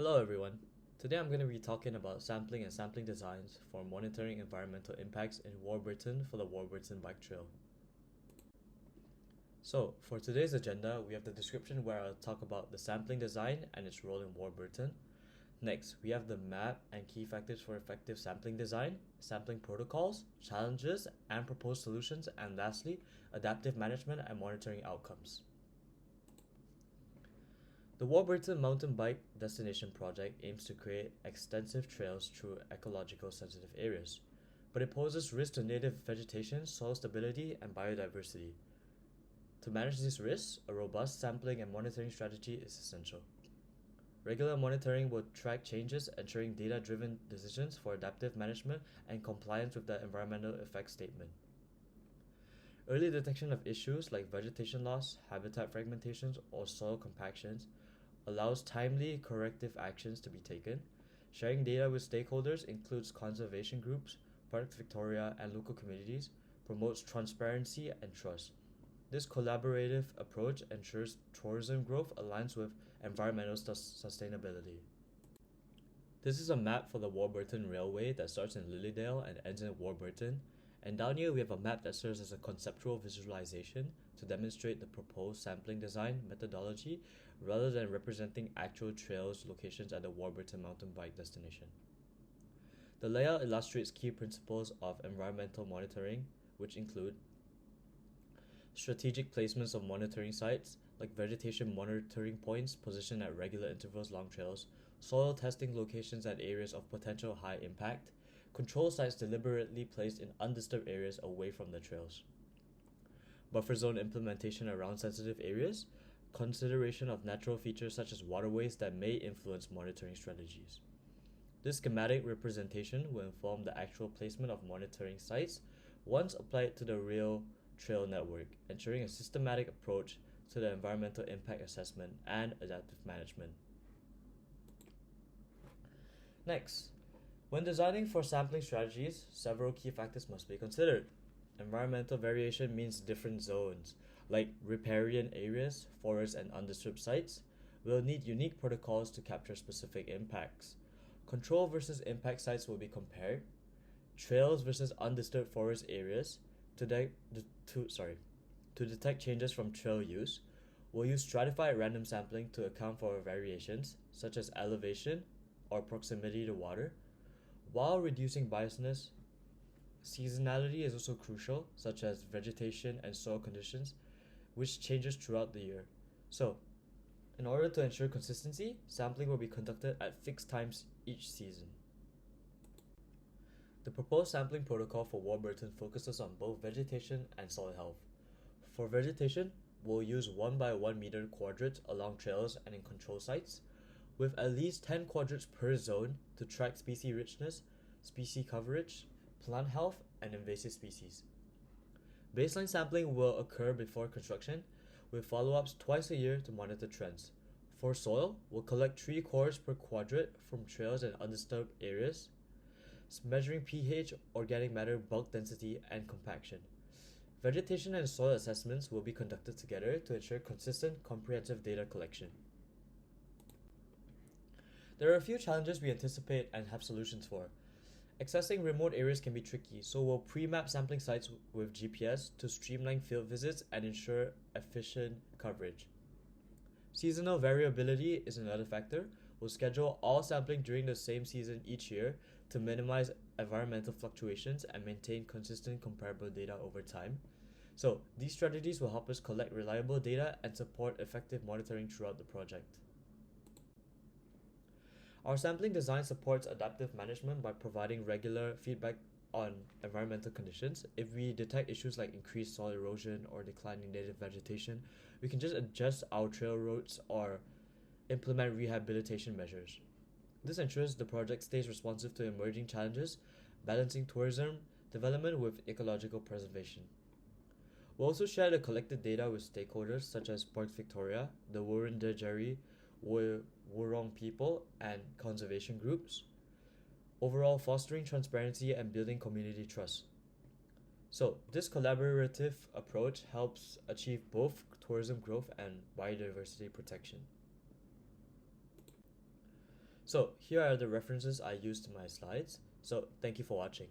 Hello everyone. Today I'm going to be talking about sampling and sampling designs for monitoring environmental impacts in Warburton for the Warburton Bike Trail. So, for today's agenda, we have the description where I'll talk about the sampling design and its role in Warburton. Next, we have the map and key factors for effective sampling design, sampling protocols, challenges, and proposed solutions, and lastly, adaptive management and monitoring outcomes. The Warburton Mountain Bike Destination Project aims to create extensive trails through ecological sensitive areas, but it poses risks to native vegetation, soil stability, and biodiversity. To manage these risks, a robust sampling and monitoring strategy is essential. Regular monitoring will track changes, ensuring data-driven decisions for adaptive management and compliance with the environmental effects statement. Early detection of issues like vegetation loss, habitat fragmentations, or soil compactions allows timely corrective actions to be taken. Sharing data with stakeholders includes conservation groups, Parks Victoria, and local communities, promotes transparency and trust. This collaborative approach ensures tourism growth aligns with environmental sustainability. This is a map for the Warburton Railway that starts in Lilydale and ends in Warburton. And down here we have a map that serves as a conceptual visualization to demonstrate the proposed sampling design methodology rather than representing actual trails locations at the Warburton mountain bike destination. The layout illustrates key principles of environmental monitoring, which include strategic placements of monitoring sites, like vegetation monitoring points positioned at regular intervals along trails, soil testing locations at areas of potential high impact, control sites deliberately placed in undisturbed areas away from the trails, buffer zone implementation around sensitive areas, consideration of natural features such as waterways that may influence monitoring strategies. This schematic representation will inform the actual placement of monitoring sites once applied to the real trail network, ensuring a systematic approach to the environmental impact assessment and adaptive management. Next, when designing for sampling strategies, several key factors must be considered. Environmental variation means different zones, like riparian areas, forests, and undisturbed sites, will need unique protocols to capture specific impacts. Control versus impact sites will be compared. Trails versus undisturbed forest areas to detect changes from trail use. We'll use stratified random sampling to account for variations, such as elevation or proximity to water, while reducing biasness. Seasonality is also crucial, such as vegetation and soil conditions, which changes throughout the year. So, in order to ensure consistency, sampling will be conducted at fixed times each season. The proposed sampling protocol for Warburton focuses on both vegetation and soil health. For vegetation, we'll use 1 by 1 meter quadrats along trails and in control sites, with at least 10 quadrats per zone to track species richness, species coverage, plant health, and invasive species. Baseline sampling will occur before construction, with follow-ups twice a year to monitor trends. For soil, we'll collect 3 cores per quadrant from trails and undisturbed areas, measuring pH, organic matter bulk density, and compaction. Vegetation and soil assessments will be conducted together to ensure consistent, comprehensive data collection. There are a few challenges we anticipate and have solutions for. Accessing remote areas can be tricky, so we'll pre-map sampling sites with GPS to streamline field visits and ensure efficient coverage. Seasonal variability is another factor. We'll schedule all sampling during the same season each year to minimize environmental fluctuations and maintain consistent comparable data over time. So, these strategies will help us collect reliable data and support effective monitoring throughout the project. Our sampling design supports adaptive management by providing regular feedback on environmental conditions. If we detect issues like increased soil erosion or declining native vegetation, we can just adjust our trail routes or implement rehabilitation measures. This ensures the project stays responsive to emerging challenges, balancing tourism development with ecological preservation. We'll also share the collected data with stakeholders such as Parks Victoria, the Wurundjeri Wurrung people, and conservation groups, overall fostering transparency and building community trust. So, this collaborative approach helps achieve both tourism growth and biodiversity protection. So here are the references I used in my slides. So thank you for watching.